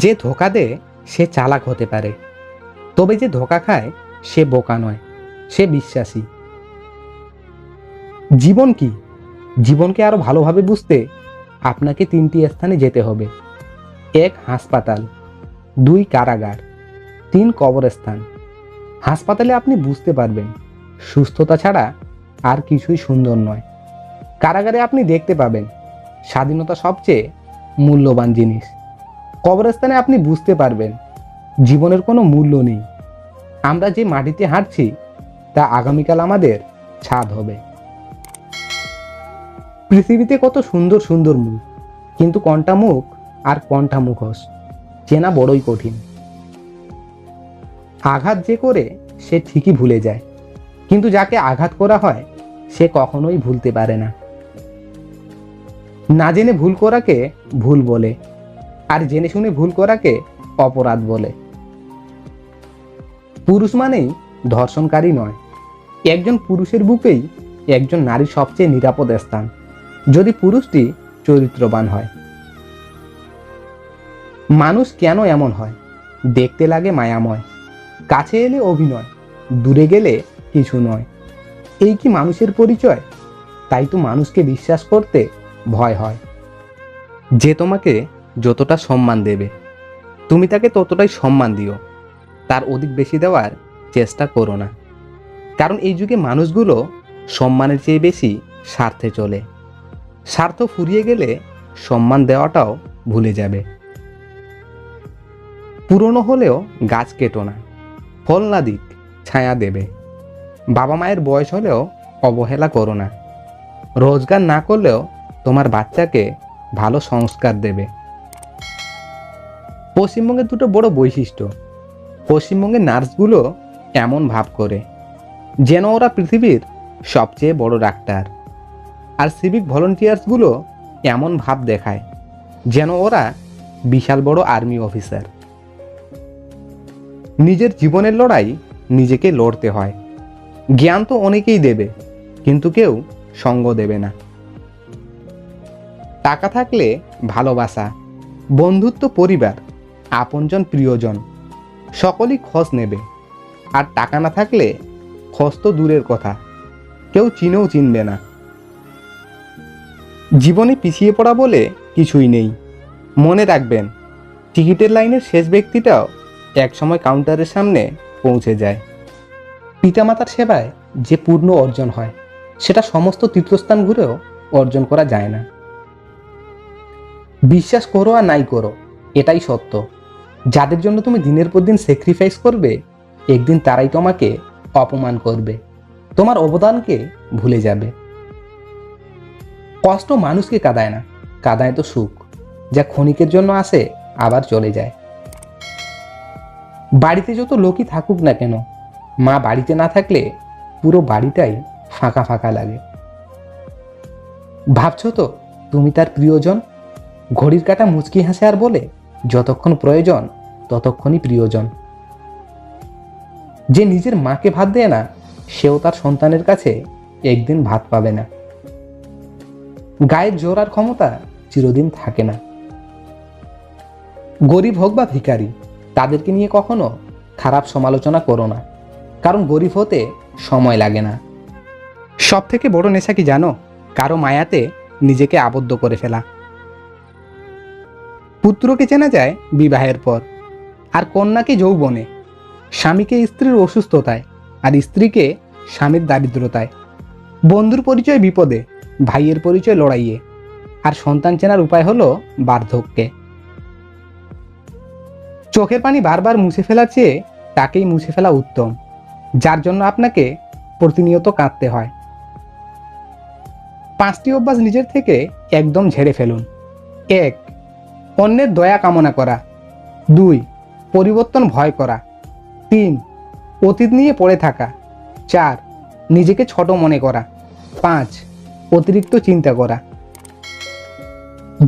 যে ধোকা দেয় সে চালাক হতে পারে, তবে যে ধোকা খায় সে বোকা নয়, সে বিশ্বাসী। জীবন কি? জীবনকে আরো ভালোভাবে বুঝতে আপনাকে 3টি স্থানে যেতে হবে। 1 হাসপাতাল, 2 কারাগার, 3 কবরস্থান। হাসপাতালে আপনি বুঝতে পারবেন সুস্থতা ছাড়া আর কিছুই সুন্দর নয়। কারাগারে আপনি দেখতে পাবেন স্বাধীনতা সবচেয়ে মূল্যবান জিনিস। কবরস্থানে আপনি বুঝতে পারবেন জীবনের কোনো মূল্য নেই। আমরা যে মাটিতে হাঁটছি তা আগামীকাল আমাদের ছাদ হবে। পৃথিবীতে কত সুন্দর সুন্দর মুখ, কিন্তু কোনটা মুখ আর কোনটা মুখোশ চেনা বড়ই কঠিন। আঘাত যে করে সে ঠিকই ভুলে যায়, কিন্তু যাকে আঘাত করা হয় সে কখনোই ভুলতে পারে না। না জেনে ভুল করাকে ভুল বলে, আর জেনে শুনে ভুল করাকে অপরাধ বলে। পুরুষ মানেই ধর্ষণকারী নয়। একজন পুরুষের বুকেই একজন নারীর সবচেয়ে নিরাপদ স্থান, যদি পুরুষটি চরিত্রবান হয়। মানুষ কেন এমন হয়? দেখতে লাগে মায়াময়, কাছে এলে অভিনয়, দূরে গেলে কিছু নয়। এই কি মানুষের পরিচয়? তাই তো মানুষকে বিশ্বাস করতে ভয় হয়। যে তোমাকে যতটা সম্মান দেবে তুমি তাকে ততটাই সম্মান দিও, তার অধিক বেশি দেওয়ার চেষ্টা করো না। কারণ এই যুগে মানুষগুলো সম্মানের চেয়ে বেশি স্বার্থে চলে। স্বার্থ ফুরিয়ে গেলে সম্মান দেওয়াটাও ভুলে যাবে। পুরনো হলেও গাছ কেটো না, ফল না দিক ছায়া দেবে। বাবা মায়ের বয়স হলেও অবহেলা করো না। রোজগার না করলেও তোমার বাচ্চাকে ভালো সংস্কার দেবে। পশ্চিমবঙ্গের দুটো বড় বৈশিষ্ট্য। পশ্চিমবঙ্গের নার্সগুলো এমন ভাব করে যেন ওরা পৃথিবীর সবচেয়ে বড় ডাক্তার, আর সিভিক ভলেন্টিয়ার্সগুলো এমন ভাব দেখায় যেন ওরা বিশাল বড় আর্মি অফিসার। নিজের জীবনের লড়াই নিজেকে লড়তে হয়। জ্ঞান তো অনেকেই দেবে, কিন্তু কেউ সঙ্গ দেবে না। টাকা থাকলে ভালোবাসা, বন্ধুত্ব, পরিবার, আপনজন, প্রিয়জন সকলেই খোঁজ নেবে। আর টাকা না থাকলে খোঁজ তো দূরের কথা, কেউ চিনেও চিনবে না। জীবনে পিছিয়ে পড়া বলে কিছুই নেই। মনে রাখবেন, টিকিটের লাইনের শেষ ব্যক্তিটাও একসময় কাউন্টারের সামনে পৌঁছে যায়। পিতামাতার সেবায় যে পূর্ণ অর্জন হয় সেটা সমস্ত তীর্থস্থান ঘুরেও অর্জন করা যায় না। বিশ্বাস করো আর নাই করো, এটাই সত্য। যাদের জন্য তুমি দিনের পর দিন স্যাক্রিফাইস করবে, একদিন তারাই তোমাকে অপমান করবে, তোমার অবদানকে ভুলে যাবে। কষ্ট মানুষকে কাঁদায় না, কাঁদায় তো সুখ, যা ক্ষণিকের জন্য আসে আবার চলে যায়। বাড়িতে যত লোকই থাকুক না কেন, মা বাড়িতে না থাকলে পুরো বাড়িটাই ফাঁকা ফাঁকা লাগে। ভাবছো তো তুমি তার প্রিয়জন? ঘড়ির কাঁটা মুচকি হাসে আর বলে, যতক্ষণ প্রয়োজন ততক্ষণই প্রিয়জন। যে নিজের মাকে ভাত দেয় না, সেও তার সন্তানের কাছে একদিন ভাত পাবে না। গায়ের জোর আর ক্ষমতা চিরদিন থাকে না। গরিব হোক বা ভিখারি, তাদেরকে নিয়ে কখনো খারাপ সমালোচনা করো না, কারণ গরিব হতে সময় লাগে না। সব থেকে বড় নেশা কি জানো? কারো মায়াতে নিজেকে আবদ্ধ করে ফেলা। পুত্রকে চেনা যায় বিবাহের পর, আর কন্যাকে যৌবনে, স্বামীকে স্ত্রীর অসুস্থতায়, আর স্ত্রীকে স্বামীর দারিদ্রতায়, বন্ধুর পরিচয় বিপদে, ভাইয়ের পরিচয় লড়াইয়ে, আর সন্তান চেনার উপায় হলো বার্ধক্যে। চোখের পানি বারবার মুছে ফেলার চেয়ে তাকেই মুছে ফেলা উত্তম, যার জন্য আপনাকে প্রতিনিয়ত কাঁদতে হয়। 5টি অভ্যাস নিজের থেকে একদম ঝেড়ে ফেলুন। 1. অন্যের দয়া কামনা করা। 2. পরিবর্তন ভয় করা। 3. অতীত নিয়ে পড়ে থাকা। 4. নিজেকে ছোট মনে করা। 5. অতিরিক্ত চিন্তা করা।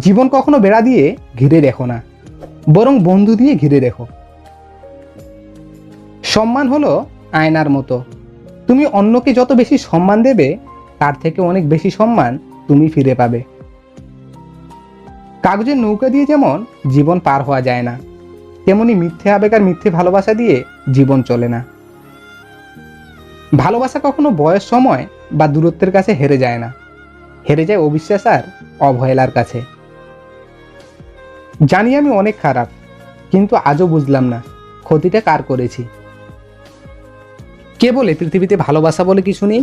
জীবন কখনো বেড়া দিয়ে ঘিরে রেখো না, বরং বন্ধু দিয়ে ঘিরে রেখো। সম্মান হলো আয়নার মতো। তুমি অন্যকে যত বেশি সম্মান দেবে, তার থেকে অনেক বেশি সম্মান তুমি ফিরে পাবে। কাগজের নৌকা দিয়ে যেমন জীবন পার হওয়া যায় না, তেমনি মিথ্যে আবেগ আর মিথ্যে ভালোবাসা দিয়ে জীবন চলে না। ভালোবাসা কখনো বয়স, সময় বা দূরত্বের কাছে হেরে যায় না, হেরে যায় অবিশ্বাস আর অবহেলার কাছে। জানি আমি অনেক খারাপ, কিন্তু আজও বুঝলাম না ক্ষতিটা কার করেছি। কে বলে পৃথিবীতে ভালোবাসা বলে কিছু নেই?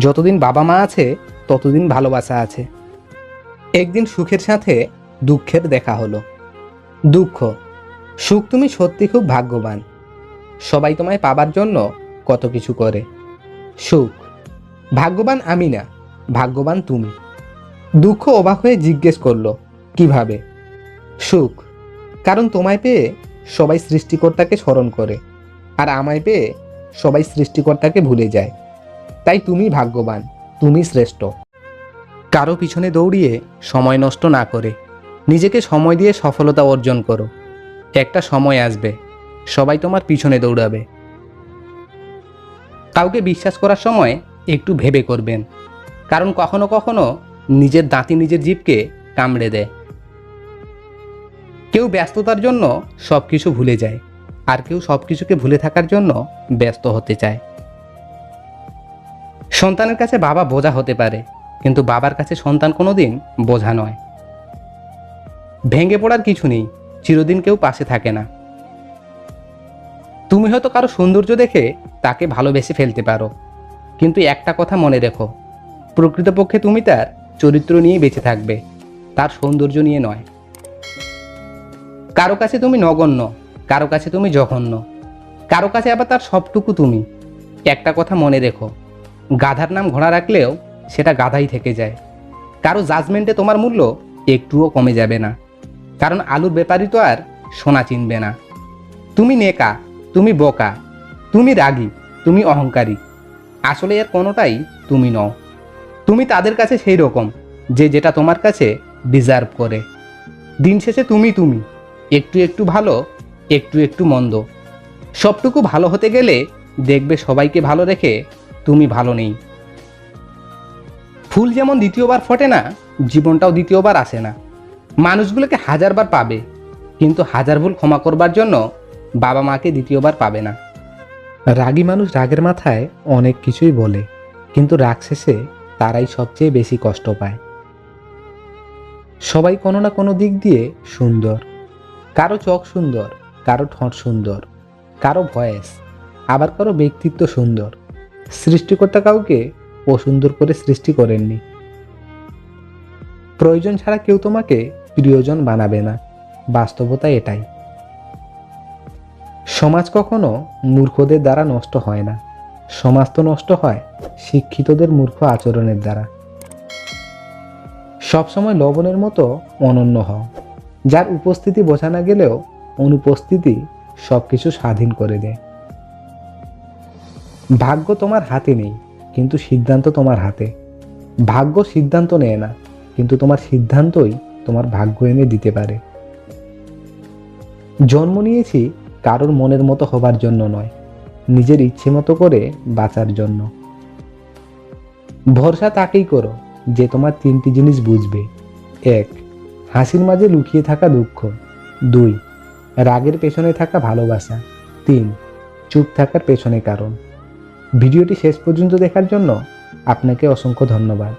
যতদিন বাবা মা আছে ততদিন ভালোবাসা আছে। একদিন সুখের সাথে দুঃখের দেখা হলো। দুঃখ, সুখ, তুমি সত্যি খুব ভাগ্যবান, সবাই তোমায় পাবার জন্য কত কিছু করে। সুখ, ভাগ্যবান আমি না, ভাগ্যবান তুমি। দুঃখ অবাক হয়ে জিজ্ঞেস করলো, কিভাবে? সুখ, কারণ তোমায় পেয়ে সবাই সৃষ্টিকর্তাকে স্মরণ করে, আর আমায় পেয়ে সবাই সৃষ্টিকর্তাকে ভুলে যায়। তাই তুমি ভাগ্যবান, তুমি শ্রেষ্ঠ। কারো পিছনে দৌড়িয়ে সময় নষ্ট না করে নিজেকে সময় দিয়ে সফলতা অর্জন করো। একটা সময় আসবে সবাই তোমার পিছনে দৌড়াবে। কাউকে বিশ্বাস করার সময় একটু ভেবে করবেন, কারণ কখনো কখনো নিজের দাঁতই নিজের জিভকে কামড়ে দেয়। কেউ ব্যস্ততার জন্য সব কিছু ভুলে যায়, আর কেউ সব কিছুকে ভুলে থাকার জন্য ব্যস্ত হতে চায়। সন্তানের কাছে বাবা বোঝা হতে পারে, কিন্তু বাবার কাছে সন্তান কোনোদিন বোঝা নয়। ভেঙে পড়ার কিছু নেই, চিরদিন কেউ পাশে থাকে না। তুমি হয়তো কারো সৌন্দর্য দেখে তাকে ভালোবেসে ফেলতে পারো, কিন্তু একটা কথা মনে রেখো, প্রকৃতপক্ষে তুমি তার চরিত্র নিয়ে বেঁচে থাকবে, তার সৌন্দর্য নিয়ে নয়। কারো কাছে তুমি নগণ্য, কারো কাছে তুমি জঘন্য, কারো কাছে আবার তার সবটুকু তুমি। একটা কথা মনে রেখো, গাধার নাম ঘোড়া রাখলেও সেটা গাধাই থেকে যায়। কারো জাজমেন্টে তোমার মূল্য একটুও কমে যাবে না, কারণ আলুর ব্যাপারই তো আর সোনা চিনবে না। তুমি নেকা, তুমি বোকা, তুমি রাগী, তুমি অহংকারী, আসলে এর কোনোটাই তুমি নও। তুমি তাদের কাছে সেই রকম যে যেটা তোমার কাছে ডিজার্ভ করে। দিন শেষে তুমি তুমি, একটু একটু ভালো, একটু একটু মন্দ। সবটুকু ভালো হতে গেলে দেখবে সবাইকে ভালো রেখে তুমি ভালো নেই। ফুল যেমন দ্বিতীয়বার ফোটে না, জীবনটাও দ্বিতীয়বার আসে না। মানুষগুলোকে হাজারবার পাবে, কিন্তু হাজার ভুল ক্ষমা করবার জন্য বাবা মাকে দ্বিতীয়বার পাবে না। রাগী মানুষ রাগের মাথায় অনেক কিছুই বলে, কিন্তু রাগ শেষে তারাই সবচেয়ে বেশি কষ্ট পায়। সবাই কোনো না কোনো দিক দিয়ে সুন্দর, কারো চোখ সুন্দর, কারো ঠোঁট সুন্দর, কারো ভয়েস, আবার কারো ব্যক্তিত্ব সুন্দর। সৃষ্টিকর্তা কাউকে অসুন্দর করে সৃষ্টি করেননি। প্রয়োজন ছাড়া কেউ তোমাকে প্রিয়জন বানাবে না, বাস্তবতা এটাই। সমাজ কখনো মূর্খদের দ্বারা নষ্ট হয় না, সমাজ তো নষ্ট হয় শিক্ষিতদের মূর্খ আচরণের দ্বারা। সবসময় লবণের মতো অনন্য হও, যার উপস্থিতি বোঝা না গেলেও অনুপস্থিতি সবকিছু স্বাধীন করে দেয়। ভাগ্য তোমার হাতে নেই, কিন্তু সিদ্ধান্ত তোমার হাতে। ভাগ্য সিদ্ধান্ত নেয় না, কিন্তু তোমার সিদ্ধান্তই তোমার ভাগ্য এনে দিতে পারে। জন্ম নিয়েছি কারোর মনের মতো হবার জন্য নয়, নিজের ইচ্ছে মতো করে বাঁচার জন্য। ভরসা তাকেই করো যে তোমার তিনটি জিনিস বুঝবে। 1, হাসির মাঝে লুকিয়ে থাকা দুঃখ। 2, রাগের পেছনে থাকা ভালোবাসা। 3, চুপ থাকার পেছনে কারণ। ভিডিওটি শেষ পর্যন্ত দেখার জন্য আপনাকে অসংখ্য ধন্যবাদ।